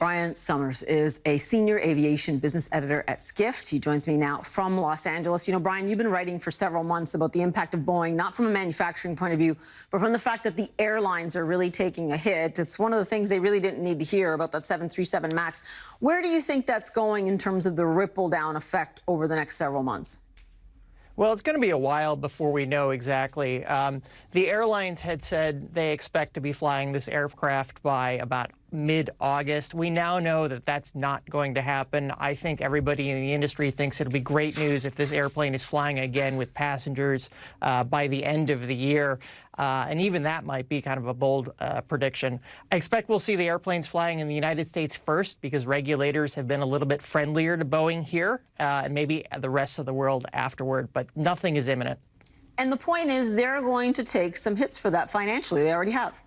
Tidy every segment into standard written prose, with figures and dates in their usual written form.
Brian Summers is a senior aviation business editor at Skift. He joins me now from Los Angeles. You know, Brian, you've been writing for several months about the impact of Boeing, not from a manufacturing point of view, but from the fact that the airlines are really taking a hit. It's one of the things they really didn't need to hear about that 737 MAX. Where do you think that's going in terms of the ripple-down effect over the next several months? Well, it's going to be a while before we know exactly. The airlines had said they expect to be flying this aircraft by about mid-August. We now know that that's not going to happen. I think everybody in the industry thinks it'll be great news if this airplane is flying again with passengers by the end of the year. And even that might be kind of a bold prediction. I expect we'll see the airplanes flying in the United States first because regulators have been a little bit friendlier to Boeing here and maybe the rest of the world afterward, but nothing is imminent. And the point is they're going to take some hits for that financially. They already have.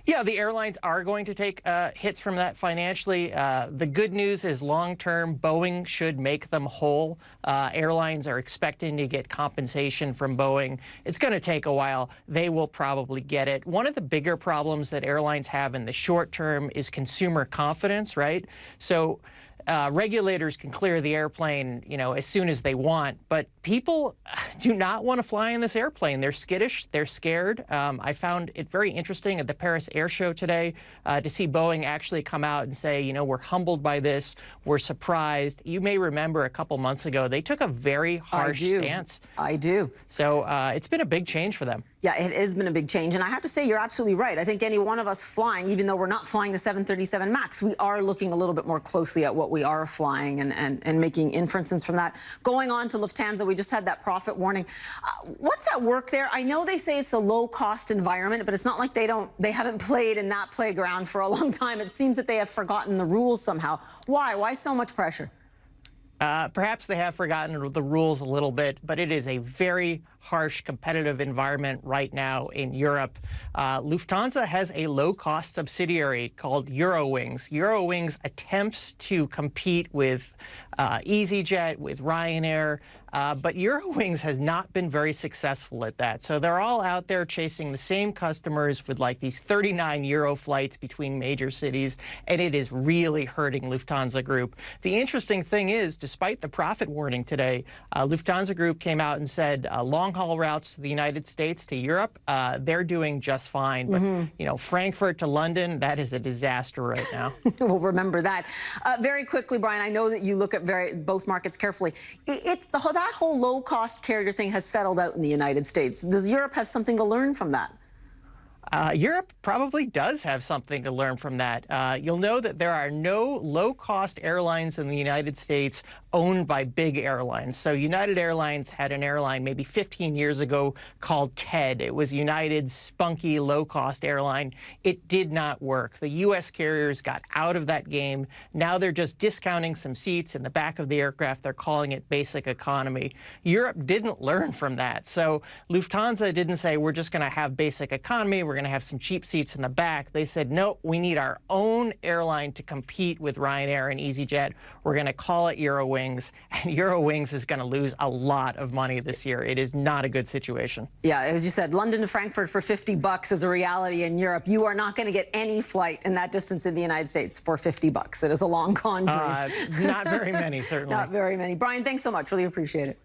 Yeah, the airlines are going to take hits from that financially. The good news is long-term, Boeing should make them whole. Airlines are expecting to get compensation from Boeing. It's going to take a while. They will probably get it. One of the bigger problems that airlines have in the short term is consumer confidence, right? So regulators can clear the airplane, you know, as soon as they want, but people do not want to fly in this airplane. They're skittish. They're scared. I found it very interesting at the Paris Air Show today to see Boeing actually come out and say, you know, we're humbled by this. We're surprised. You may remember a couple months ago, they took a very harsh stance. I do. So it's been a big change for them. Yeah, it has been a big change. And I have to say, you're absolutely right. I think any one of us flying, even though we're not flying the 737 MAX, we are looking a little bit more closely at what we are flying and making inferences from that. Going on to Lufthansa, we just had that profit warning. What's at work there? I know they say it's a low-cost environment, but it's not like they haven't played in that playground for a long time. It seems that they have forgotten the rules somehow. Why? Why so much pressure? Perhaps they have forgotten the rules a little bit, but it is a very harsh competitive environment right now in Europe. Lufthansa has a low-cost subsidiary called Eurowings. Eurowings attempts to compete with EasyJet, with Ryanair, but Eurowings has not been very successful at that. So they're all out there chasing the same customers with like these 39 Euro flights between major cities, and it is really hurting Lufthansa Group. The interesting thing is, despite the profit warning today, Lufthansa Group came out and said long-haul routes to the United States, to Europe, they're doing just fine. But, you know, Frankfurt to London, that is a disaster right now. We'll remember that. Very quickly, Brian, I know that you look at both markets carefully. That whole low-cost carrier thing has settled out in the United States. Does Europe have something to learn from that? Europe probably does have something to learn from that. You'll know that there are no low-cost airlines in the United States owned by big airlines. So United Airlines had an airline maybe 15 years ago called TED. It was United's spunky low-cost airline. It did not work. The U.S. carriers got out of that game. Now they're just discounting some seats in the back of the aircraft. They're calling it basic economy. Europe didn't learn from that. So Lufthansa didn't say, we're just going to have basic economy. We're going to have some cheap seats in the back. They said, no, we need our own airline to compete with Ryanair and EasyJet. We're going to call it Eurowings, and Eurowings is going to lose a lot of money this year. It is not a good situation. Yeah, as you said, London to Frankfurt for $50 is a reality in Europe. You are not going to get any flight in that distance in the United States for $50. It is a long con dream. Not very many, certainly. Not very many. Brian, thanks so much. Really appreciate it.